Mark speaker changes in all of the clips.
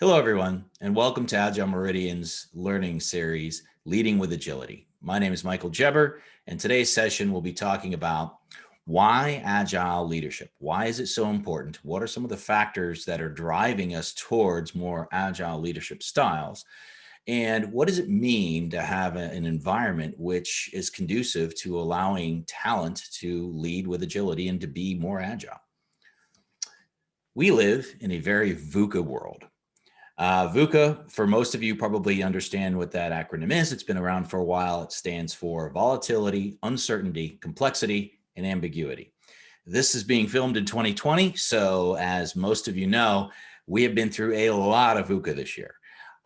Speaker 1: Hello, everyone, and welcome to Agile Meridian's learning series, Leading with Agility. My name is Michael Jeber, and today's session will be talking about why Agile leadership. Why is it so important? What are some of the factors that are driving us towards more Agile leadership styles? And what does it mean to have an environment which is conducive to allowing talent to lead with agility and to be more agile? We live in a very VUCA world. VUCA, for most of you, probably understand what that acronym is. It's been around for a while. It stands for volatility, uncertainty, complexity, and ambiguity. This is being filmed in 2020. So as most of you know, we have been through a lot of VUCA this year.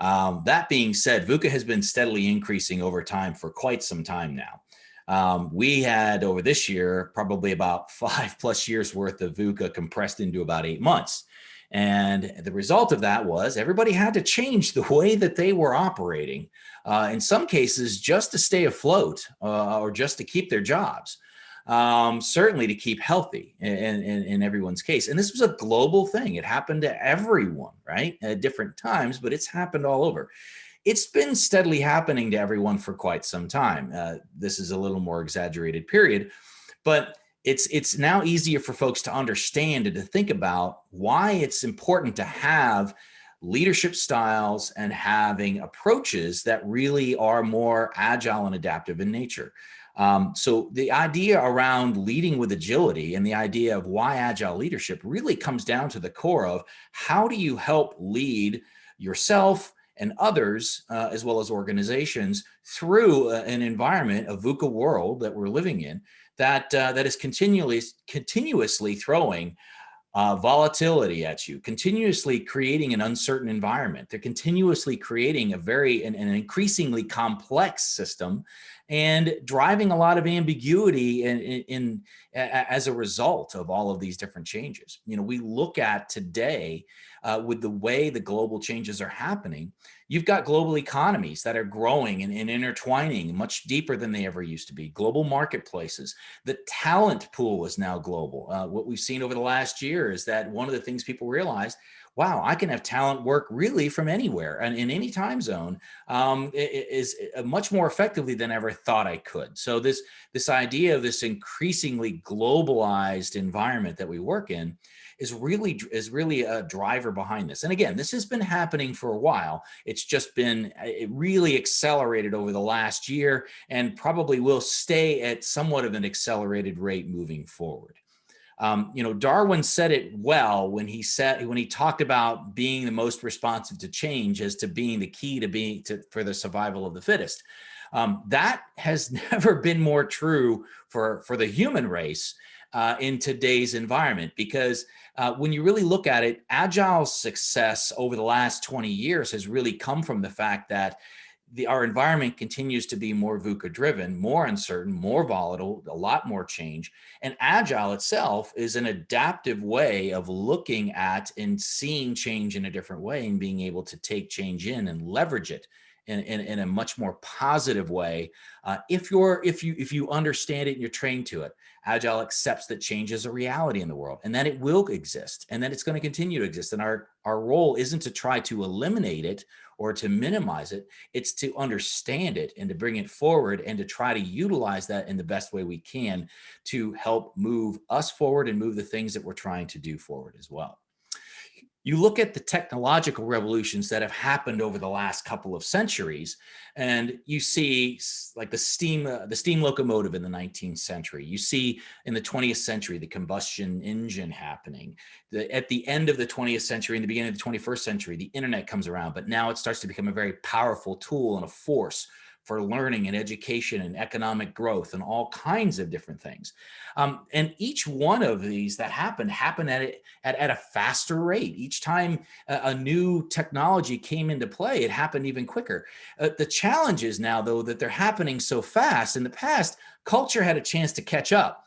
Speaker 1: That being said, VUCA has been steadily increasing over time for quite some time now. We had over this year, probably about 5+ years worth of VUCA compressed into about 8 months. And the result of that was everybody had to change the way that they were operating, in some cases, just to stay afloat or just to keep their jobs, certainly to keep healthy in everyone's case. And this was a global thing. It happened to everyone, right, at different times, but it's happened all over. It's been steadily happening to everyone for quite some time. This is a little more exaggerated period, but it's now easier for folks to understand and to think about why it's important to have leadership styles and having approaches that really are more agile and adaptive in nature. So the idea around leading with agility and the idea of why agile leadership really comes down to the core of how do you help lead yourself and others, as well as organizations, through an environment, a VUCA world that we're living in, that is continuously throwing volatility at you, continuously creating an uncertain environment. They're continuously creating an increasingly complex system and driving a lot of ambiguity as a result of all of these different changes. You know, we look at today with the way the global changes are happening. You've got global economies that are growing and intertwining much deeper than they ever used to be. Global marketplaces. The talent pool is now global. What we've seen over the last year is that one of the things people realized, wow, I can have talent work really from anywhere and in any time zone is much more effectively than I ever thought I could. So this idea of this increasingly globalized environment that we work in is really a driver behind this. And again, this has been happening for a while. It's just been really accelerated over the last year and probably will stay at somewhat of an accelerated rate moving forward. Darwin said it well when he talked about being the most responsive to change as to being the key for the survival of the fittest. That has never been more true for the human race in today's environment, because when you really look at it, Agile's success over the last 20 years has really come from the fact that our environment continues to be more VUCA driven, more uncertain, more volatile, a lot more change. And Agile itself is an adaptive way of looking at and seeing change in a different way and being able to take change in and leverage it in a much more positive way. If you understand it and you're trained to it. Agile accepts that change is a reality in the world and that it will exist and that it's going to continue to exist. And our role isn't to try to eliminate it or to minimize it. It's to understand it and to bring it forward and to try to utilize that in the best way we can to help move us forward and move the things that we're trying to do forward as well. You look at the technological revolutions that have happened over the last couple of centuries, and you see like the steam locomotive in the 19th century. You see in the 20th century, the combustion engine happening. At the end of the 20th century, in the beginning of the 21st century, the internet comes around, but now it starts to become a very powerful tool and a force for learning and education and economic growth and all kinds of different things. And each one of these that happened at a faster rate. Each time a new technology came into play, it happened even quicker. The challenge is now, though, that they're happening so fast. In the past, culture had a chance to catch up.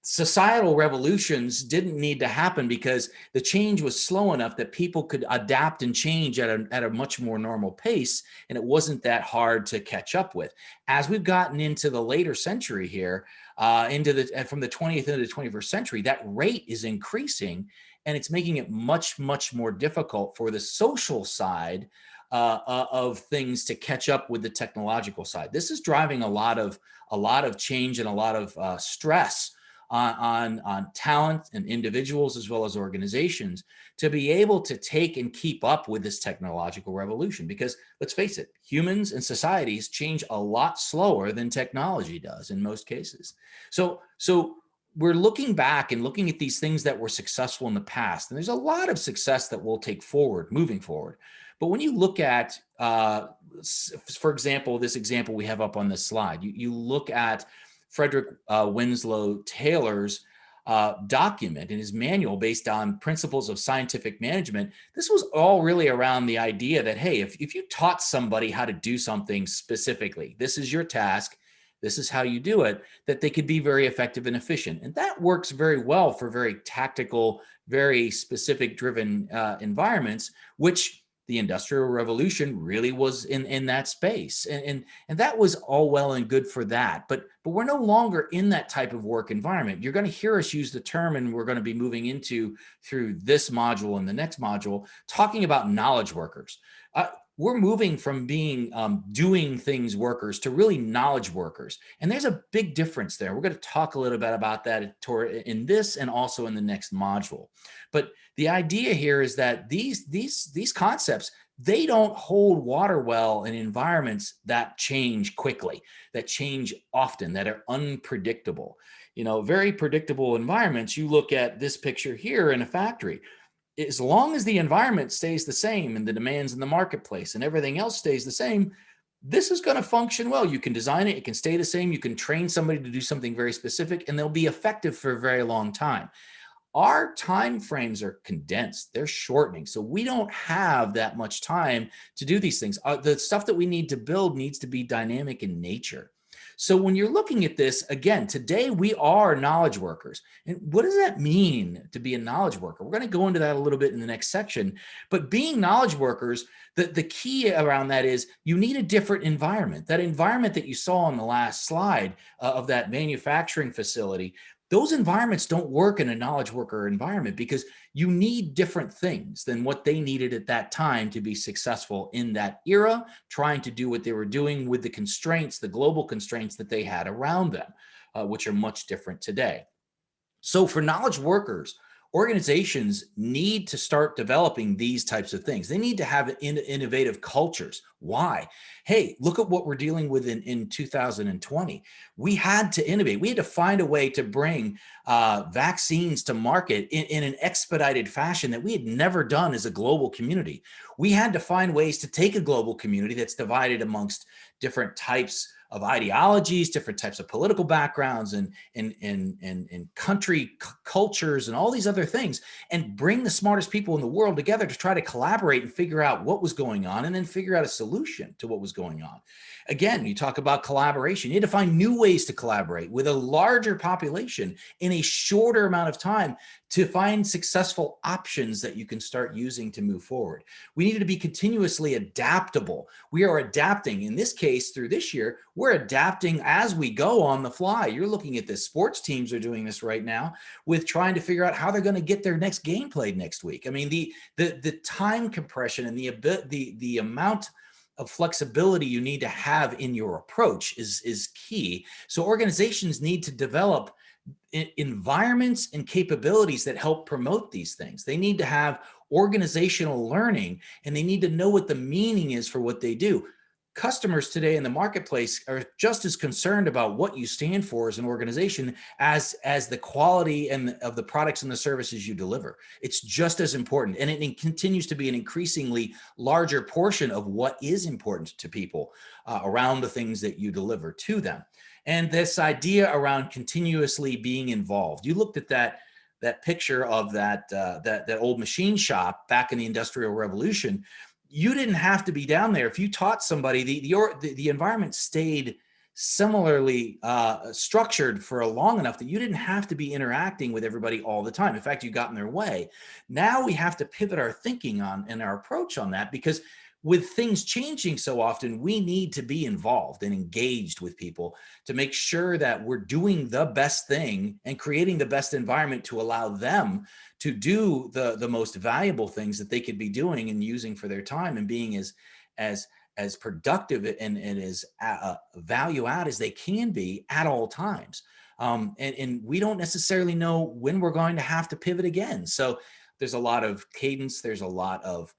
Speaker 1: Societal revolutions didn't need to happen because the change was slow enough that people could adapt and change at a much more normal pace, and it wasn't that hard to catch up with. As we've gotten into the later century here, from the 20th into the 21st century, that rate is increasing, and it's making it much, much more difficult for the social side of things to catch up with the technological side. This is driving a lot of change and a lot of stress on talent and individuals as well as organizations to be able to take and keep up with this technological revolution. Because let's face it, humans and societies change a lot slower than technology does in most cases. So we're looking back and looking at these things that were successful in the past, and there's a lot of success that we'll take forward, moving forward. But when you look at, for example, this example we have up on this slide, you look at Frederick Winslow Taylor's document in his manual based on principles of scientific management. This was all really around the idea that, hey, if you taught somebody how to do something specifically, this is your task, this is how you do it, that they could be very effective and efficient. And that works very well for very tactical, very specific driven environments, which the Industrial Revolution really was in that space. And that was all well and good for that. But we're no longer in that type of work environment. You're going to hear us use the term, and we're going to be moving into through this module and the next module, talking about knowledge workers. We're moving from being doing things workers to really knowledge workers. And there's a big difference there. We're going to talk a little bit about that in this and also in the next module. But the idea here is that these concepts, they don't hold water well in environments that change quickly, that change often, that are unpredictable. Very predictable environments. You look at this picture here in a factory. As long as the environment stays the same and the demands in the marketplace and everything else stays the same, this is going to function well. You can design it, it can stay the same. You can train somebody to do something very specific, and they'll be effective for a very long time. Our time frames are condensed, they're shortening. So we don't have that much time to do these things. The stuff that we need to build needs to be dynamic in nature. So when you're looking at this, again, today we are knowledge workers. And what does that mean to be a knowledge worker? We're going to go into that a little bit in the next section. But being knowledge workers, the key around that is you need a different environment. That environment that you saw on the last slide of that manufacturing facility, those environments don't work in a knowledge worker environment because you need different things than what they needed at that time to be successful in that era, trying to do what they were doing with the constraints, the global constraints that they had around them, which are much different today. So for knowledge workers, organizations need to start developing these types of things. They need to have innovative cultures. Why? Hey, look at what we're dealing with in 2020. We had to innovate. We had to find a way to bring vaccines to market in an expedited fashion that we had never done as a global community. We had to find ways to take a global community that's divided amongst different types of ideologies, different types of political backgrounds and country cultures and all these other things, and bring the smartest people in the world together to try to collaborate and figure out what was going on and then figure out a solution to what was going on. Again, you talk about collaboration. You need to find new ways to collaborate with a larger population in a shorter amount of time to find successful options that you can start using to move forward. We need to be continuously adaptable. We are adapting. In this case, through this year, we're adapting as we go on the fly. You're looking at this. Sports teams are doing this right now with trying to figure out how they're going to get their next game played next week. I mean, the time compression and the amount of flexibility you need to have in your approach is key. So organizations need to develop environments and capabilities that help promote these things. They need to have organizational learning, and they need to know what the meaning is for what they do. Customers today in the marketplace are just as concerned about what you stand for as an organization as the quality of the products and the services you deliver. It's just as important, and it continues to be an increasingly larger portion of what is important to people around the things that you deliver to them. And this idea around continuously being involved. You looked at that picture of that old machine shop back in the Industrial Revolution. You didn't have to be down there. If you taught somebody, the environment stayed similarly structured for a long enough that you didn't have to be interacting with everybody all the time. In fact, you got in their way. Now we have to pivot our thinking on and our approach on that, because with things changing so often, we need to be involved and engaged with people to make sure that we're doing the best thing and creating the best environment to allow them to do the most valuable things that they could be doing and using for their time, and being as productive and as value add as they can be at all times. And we don't necessarily know when we're going to have to pivot again. So there's a lot of cadence. There's a lot of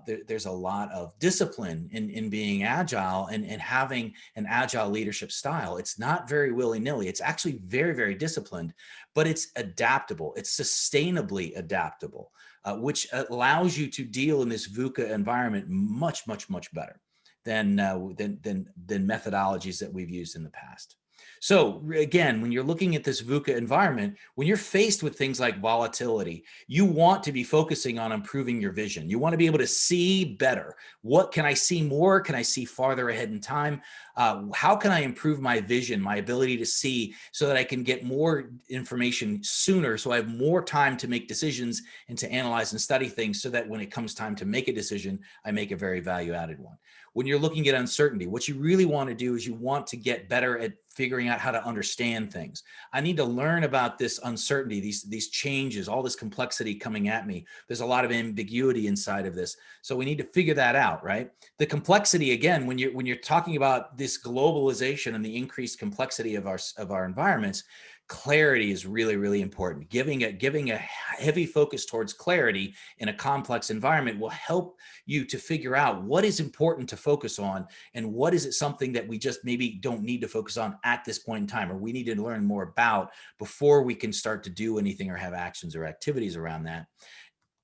Speaker 1: there's a lot of discipline in being agile and having an agile leadership style. It's not very willy-nilly. It's actually very, very disciplined, but it's adaptable. It's sustainably adaptable, which allows you to deal in this VUCA environment much, much, much better than methodologies that we've used in the past. So again, when you're looking at this VUCA environment, when you're faced with things like volatility, you want to be focusing on improving your vision. You want to be able to see better. What can I see more? Can I see farther ahead in time? How can I improve my vision, my ability to see, so that I can get more information sooner, so I have more time to make decisions and to analyze and study things, so that when it comes time to make a decision, I make a very value-added one. When you're looking at uncertainty, what you really want to do is you want to get better at figuring out how to understand things. I need to learn about this uncertainty, these changes, all this complexity coming at me. There's a lot of ambiguity inside of this. So we need to figure that out, right? The complexity, again, when you're talking about this globalization and the increased complexity of our environments, clarity is really, really important. Giving a heavy focus towards clarity in a complex environment will help you to figure out what is important to focus on, and what is it something that we just maybe don't need to focus on at this point in time, or we need to learn more about before we can start to do anything or have actions or activities around that.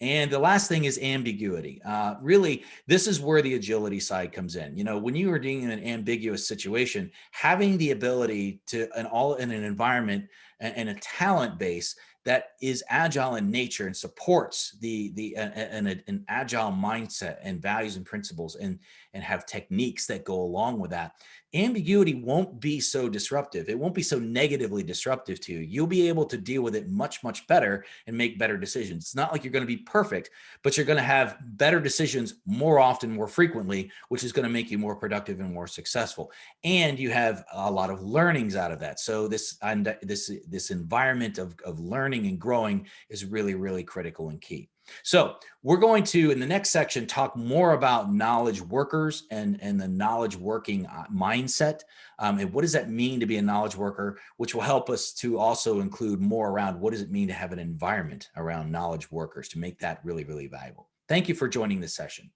Speaker 1: And the last thing is ambiguity. Really, this is where the agility side comes in. You know, when you are dealing in an ambiguous situation, having the ability to, in an environment and a talent base that is agile in nature and supports an agile mindset and values and principles, and have techniques that go along with that, ambiguity won't be so disruptive. It won't be so negatively disruptive to you. You'll be able to deal with it much, much better and make better decisions. It's not like you're going to be perfect, but you're going to have better decisions more often, more frequently, which is going to make you more productive and more successful. And you have a lot of learnings out of that. So this environment of learning and growing is really, really critical and key. So we're going to, in the next section, talk more about knowledge workers and the knowledge working mindset. And what does that mean to be a knowledge worker, which will help us to also include more around what does it mean to have an environment around knowledge workers to make that really, really valuable. Thank you for joining this session.